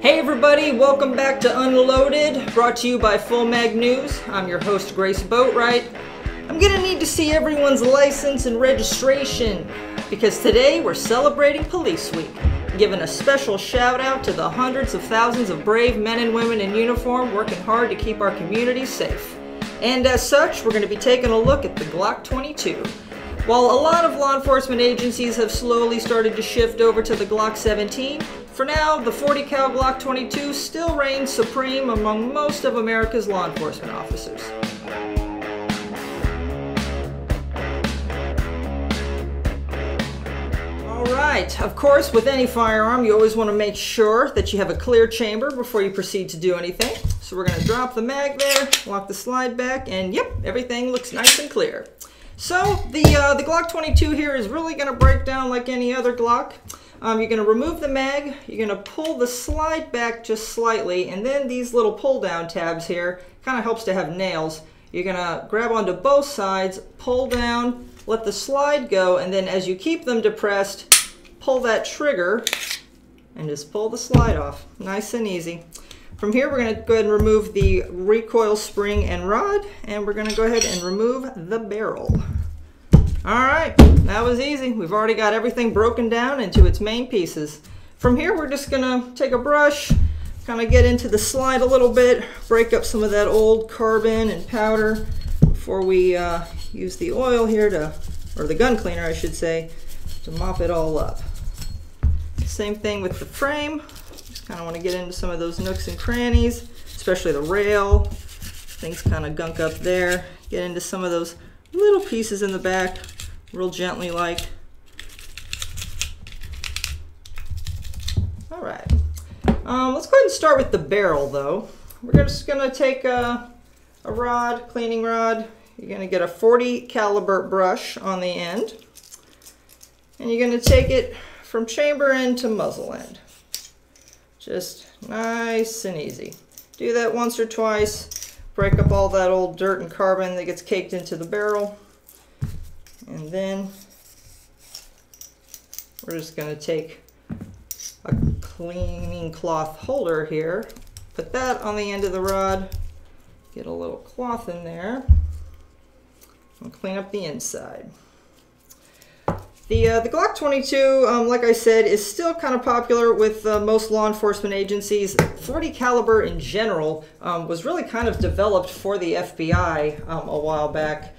Hey everybody, welcome back to Unloaded, brought to you by FullMagNews. I'm your host, Grace Boatright. I'm gonna need to see everyone's license and registration because today we're celebrating Police Week, giving a special shout out to the hundreds of thousands of brave men and women in uniform working hard to keep our communities safe. And as such, we're gonna be taking a look at the Glock 22. While a lot of law enforcement agencies have slowly started to shift over to the Glock 17, for now, the 40 cal Glock 22 still reigns supreme among most of America's law enforcement officers. Alright, of course, with any firearm, you always want to make sure that you have a clear chamber before you proceed to do anything. So we're going to drop the mag there, lock the slide back, and yep, everything looks nice and clear. So the Glock 22 here is really going to break down like any other Glock. You're going to remove the mag, you're going to pull the slide back just slightly, and then these little pull down tabs here kind of helps to have nails. You're going to grab onto both sides, pull down, let the slide go, and then as you keep them depressed, pull that trigger and just pull the slide off. Nice and easy. From here we're going to go ahead and remove the recoil spring and rod, and we're going to go ahead and remove the barrel. Alright, that was easy. We've already got everything broken down into its main pieces. From here we're just going to take a brush, kind of get into the slide a little bit, break up some of that old carbon and powder before we use the oil here to, or the gun cleaner I should say, to mop it all up. Same thing with the frame. Just kind of want to get into some of those nooks and crannies, especially the rail. Things kind of gunk up there. Get into some of those little pieces in the back, real gently like. Alright, let's go ahead and start with the barrel though. We're just going to take a rod, cleaning rod. You're going to get a 40 caliber brush on the end, and you're going to take it from chamber end to muzzle end. Just nice and easy. Do that once or twice, break up all that old dirt and carbon that gets caked into the barrel, and then we're just going to take a cleaning cloth holder here, put that on the end of the rod, get a little cloth in there, and clean up the inside. The Glock 22, like I said, is still kind of popular with most law enforcement agencies. 40 caliber in general was really kind of developed for the FBI a while back.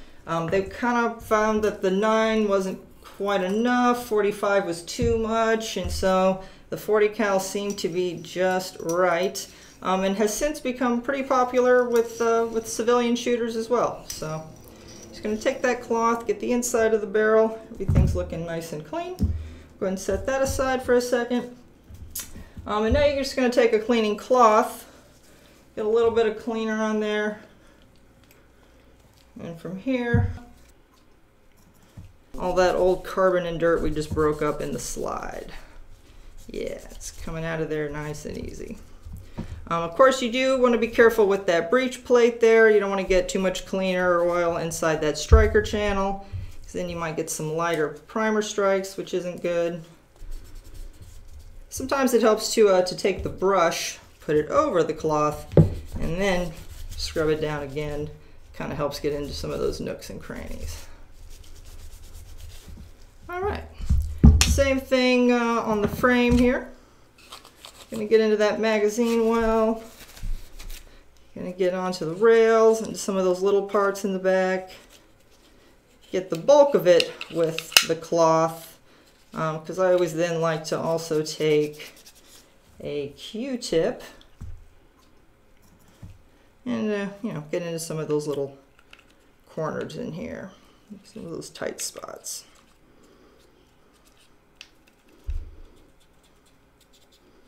They kind of found that the 9 wasn't quite enough, 45 was too much, and so the 40 cal seemed to be just right, and has since become pretty popular with civilian shooters as well. So just going to take that cloth, get the inside of the barrel. Everything's looking nice and clean. Go ahead and set that aside for a second. And now you're just going to take a cleaning cloth, get a little bit of cleaner on there. And from here, all that old carbon and dirt we just broke up in the slide. Yeah, it's coming out of there nice and easy. Of course, you do want to be careful with that breech plate there. You don't want to get too much cleaner or oil inside that striker channel, because then you might get some lighter primer strikes, which isn't good. Sometimes it helps to take the brush, put it over the cloth, and then scrub it down again. Kind of helps get into some of those nooks and crannies. All right, same thing on the frame here. Going to get into that magazine well. Going to get onto the rails, into some of those little parts in the back. Get the bulk of it with the cloth, because I always then like to also take a Q-tip and you know, get into some of those little corners in here, some of those tight spots.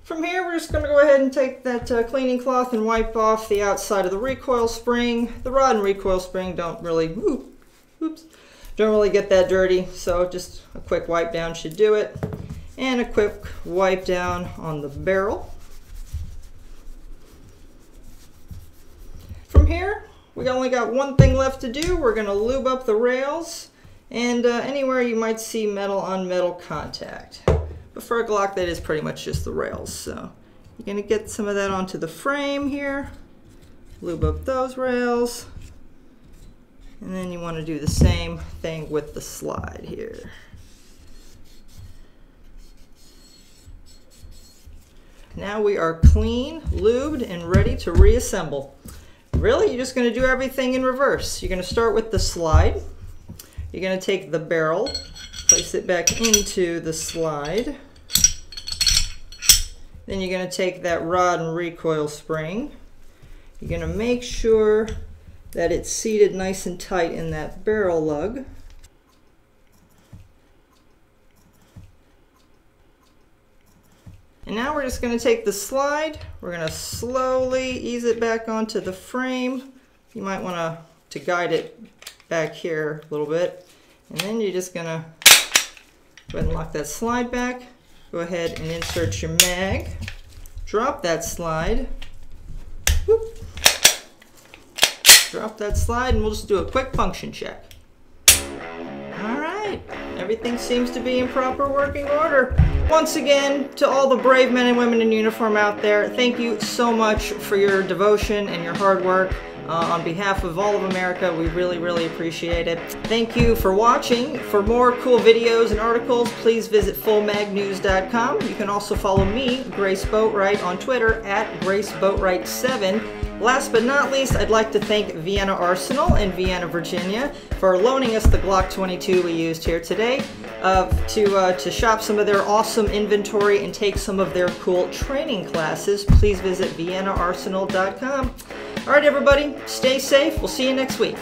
From here, we're just going to go ahead and take that cleaning cloth and wipe off the outside of the recoil spring. The rod and recoil spring don't really, don't really get that dirty, so just a quick wipe down should do it. And a quick wipe down on the barrel. From here, we only got one thing left to do. We're going to lube up the rails and anywhere you might see metal on metal contact. But for a Glock, that is pretty much just the rails. So You're going to get some of that onto the frame here. Lube up those rails. And then you want to do the same thing with the slide here. Now we are clean, lubed, and ready to reassemble. Really, you're just going to do everything in reverse. You're going to start with the slide. You're going to take the barrel, place it back into the slide. Then you're going to take that rod and recoil spring. You're going to make sure that it's seated nice and tight in that barrel lug. And now we're just going to take the slide, we're going to slowly ease it back onto the frame. You might want to guide it back here a little bit. And then you're just going to go ahead and lock that slide back. Go ahead and insert your mag. Drop that slide. Whoop. Drop that slide and we'll just do a quick function check. Alright, everything seems to be in proper working order. Once again, to all the brave men and women in uniform out there, thank you so much for your devotion and your hard work. On behalf of all of America, we really, really appreciate it. Thank you for watching. For more cool videos and articles, please visit FullMagNews.com. You can also follow me, Grace Boatright, on Twitter at GraceBoatright7. Last but not least, I'd like to thank Vienna Arsenal in Vienna, Virginia, for loaning us the Glock 22 we used here today to shop some of their awesome inventory and take some of their cool training classes. Please visit ViennaArsenal.com. All right, everybody, stay safe. We'll see you next week.